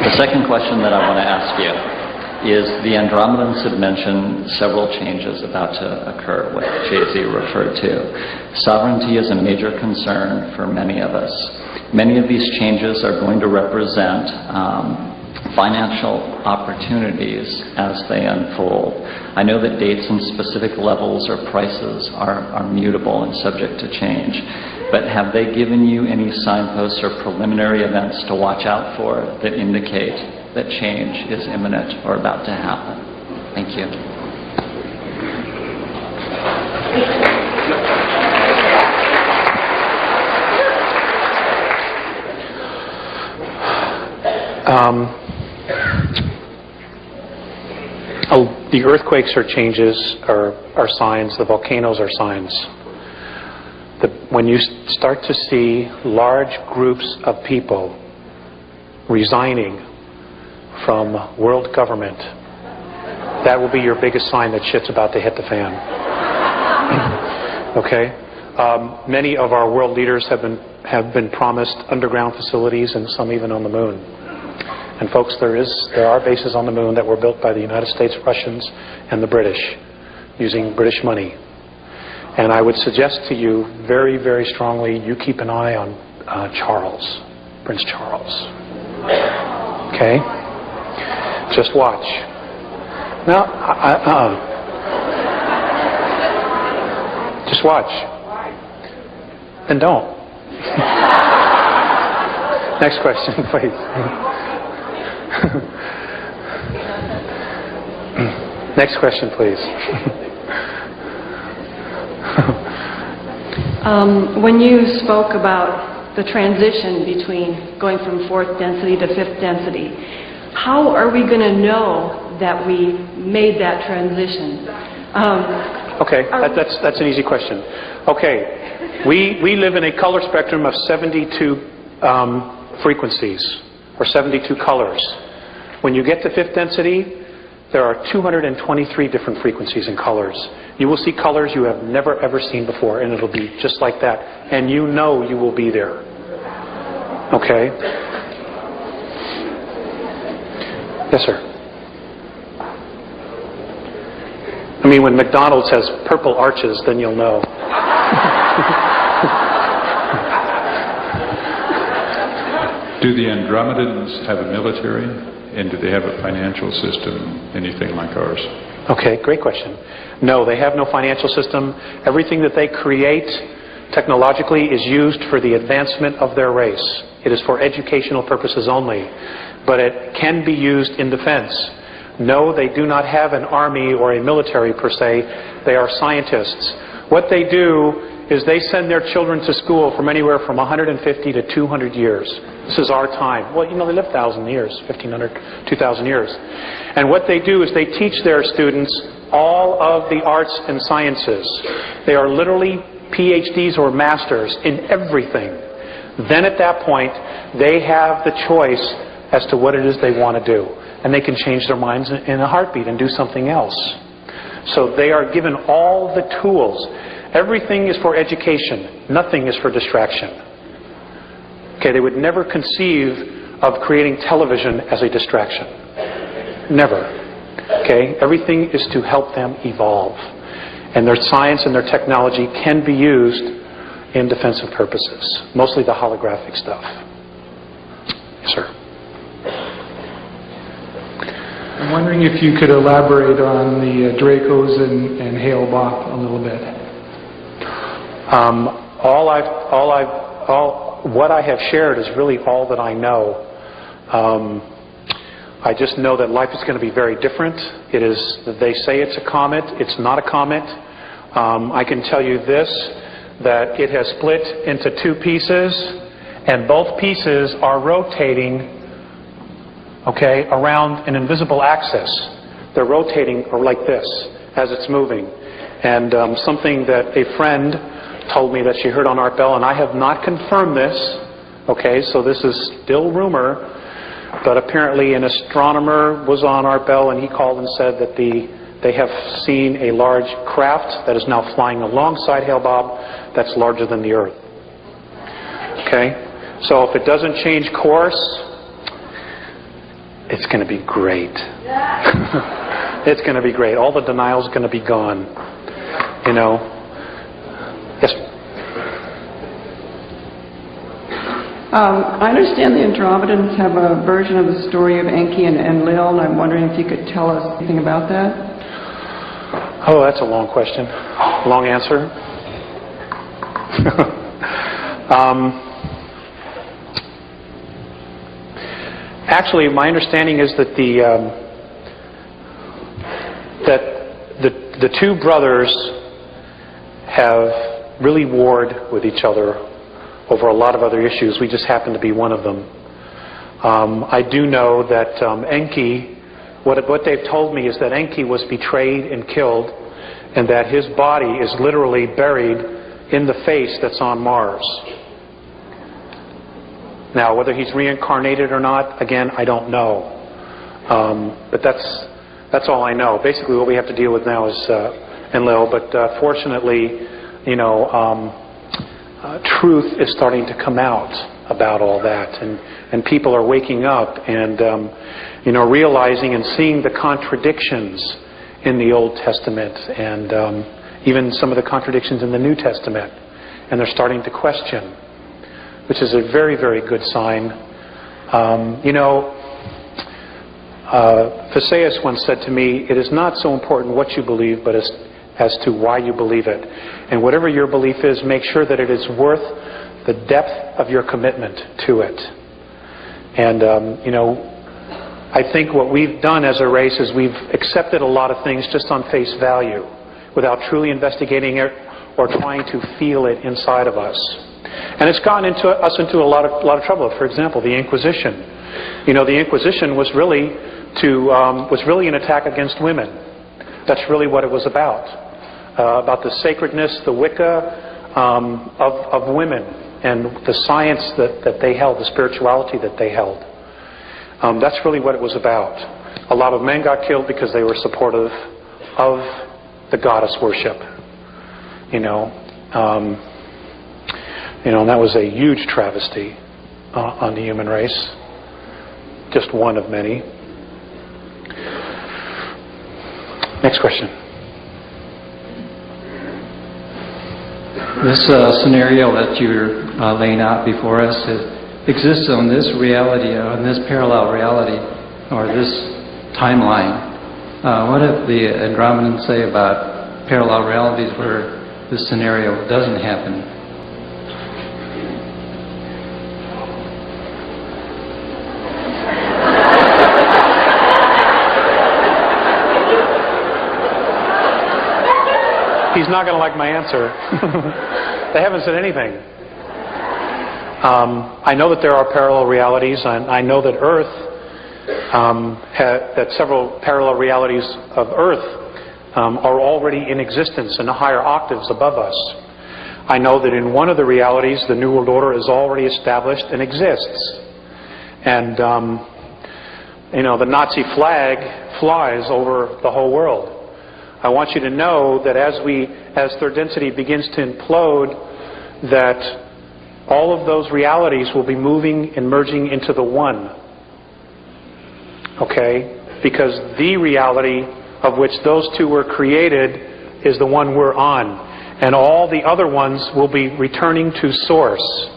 The second question that I want to ask you is the Andromedans had mentioned several changes about to occur, what Jay-Z referred to. Sovereignty is a major concern for many of us. Many of these changes are going to represent financial opportunities as they unfold. I know that dates and specific levels or prices are mutable and subject to change, but have they given you any signposts or preliminary events to watch out for that indicate that change is imminent or about to happen? Thank you. The earthquakes are changes, are signs. The volcanoes are signs. When you start to see large groups of people resigning from world government, that will be your biggest sign that shit's about to hit the fan. Okay? Many of our world leaders have been promised underground facilities, and some even on the moon. And folks, there are bases on the moon that were built by the United States, Russians, and the British, using British money. And I would suggest to you very, very strongly, you keep an eye on Charles, Prince Charles. Okay? Just watch. No, just watch. Then don't. Next question, please. Next question, please. When you spoke about the transition between going from fourth density to fifth density, how are we going to know that we made that transition? Okay, that's an easy question. Okay, we live in a color spectrum of 72 frequencies, or 72 colors. When you get to fifth density, there are 223 different frequencies and colors. You will see colors you have never ever seen before, and it'll be just like that. And you know you will be there. Okay? Yes, sir. I mean, when McDonald's has purple arches, then you'll know. Do the Andromedans have a military? And do they have a financial system, anything like ours? Okay, great question. No, they have no financial system. Everything that they create technologically is used for the advancement of their race. It is for educational purposes only. But it can be used in defense. No, they do not have an army or a military per se. They are scientists. What they do is they send their children to school from anywhere from 150 to 200 years. This is our time. Well, you know, they live 1,000 years, 1,500, 2,000 years. And what they do is they teach their students all of the arts and sciences. They are literally PhDs or masters in everything. Then at that point, they have the choice as to what it is they want to do. And they can change their minds in a heartbeat and do something else. So they are given all the tools. Everything is for education. Nothing is for distraction. Okay, they would never conceive of creating television as a distraction. Never. Okay, everything is to help them evolve. And their science and their technology can be used in defensive purposes. Mostly the holographic stuff. Yes, sir. I'm wondering if you could elaborate on the Dracos and Hale-Bopp a little bit. What I have shared is really all that I know. I just know that life is going to be very different. It is. They say it's a comet. It's not a comet. I can tell you this, that it has split into two pieces, and both pieces are rotating, okay, around an invisible axis. They're rotating like this as it's moving. And something that a friend told me that she heard on Art Bell, and I have not confirmed this, okay, so this is still rumor, but apparently an astronomer was on Art Bell, and he called and said that they have seen a large craft that is now flying alongside Hale-Bopp that's larger than the Earth. Okay, so if it doesn't change course, It's going to be great. It's going to be great. All the denial's going to be gone. You know. Yes. I understand the Andromedans have a version of the story of Enki and Enlil, and I'm wondering if you could tell us anything about that. Oh, that's a long question. Long answer. Actually, my understanding is that the two brothers have really warred with each other over a lot of other issues. We just happen to be one of them. I do know that Enki, what they've told me is that Enki was betrayed and killed, and that his body is literally buried in the face that's on Mars. Now, whether he's reincarnated or not, again, I don't know. But that's all I know. Basically, what we have to deal with now is Enlil. But fortunately, you know, truth is starting to come out about all that, and people are waking up and you know, realizing and seeing the contradictions in the Old Testament and even some of the contradictions in the New Testament, and they're starting to question, which is a very, very good sign. You know, Phaseus once said to me, "It is not so important what you believe, but as to why you believe it. And whatever your belief is, make sure that it is worth the depth of your commitment to it." And you know, I think what we've done as a race is we've accepted a lot of things just on face value, without truly investigating it or trying to feel it inside of us. And it's gotten us into a lot of trouble. For example, the Inquisition. You know, the Inquisition was really an attack against women. That's really what it was about the sacredness, the Wicca of women, and the science that they held, the spirituality that they held. That's really what it was about. A lot of men got killed because they were supportive of the goddess worship. You know, and that was a huge travesty on the human race. Just one of many. Next question. This scenario that you're laying out before us exists on this reality, on this parallel reality, or this timeline. What if the Andromedans say about parallel realities where this scenario doesn't happen? He's not going to like my answer. They haven't said anything. I know that there are parallel realities, and I know that Earth, that several parallel realities of Earth are already in existence in the higher octaves above us. I know that in one of the realities, the New World Order is already established and exists. And, you know, the Nazi flag flies over the whole world. I want you to know that as third density begins to implode, that all of those realities will be moving and merging into the one. Okay? Because the reality of which those two were created is the one we're on. And all the other ones will be returning to source.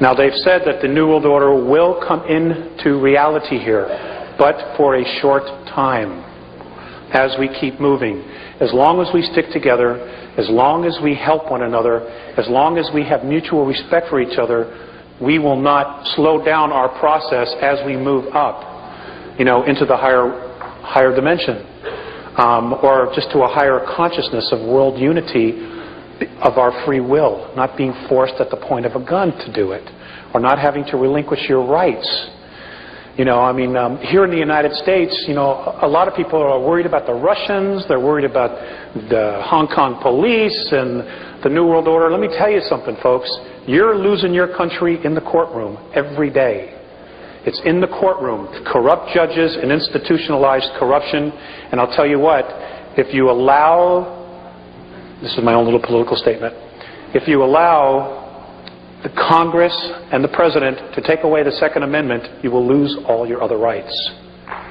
Now, they've said that the New World Order will come into reality here, but for a short time. As we keep moving. As long as we stick together, as long as we help one another, as long as we have mutual respect for each other, we will not slow down our process as we move up, you know, into the higher dimension, or just to a higher consciousness of world unity of our free will, not being forced at the point of a gun to do it, or not having to relinquish your rights. You know, I mean, here in the United States, you know, a lot of people are worried about the Russians. They're worried about the Hong Kong police and the New World Order. Let me tell you something, folks. You're losing your country in the courtroom every day. It's in the courtroom. Corrupt judges and institutionalized corruption. And I'll tell you what, if you allow, this is my own little political statement, if you allow the Congress and the President to take away the Second Amendment, you will lose all your other rights.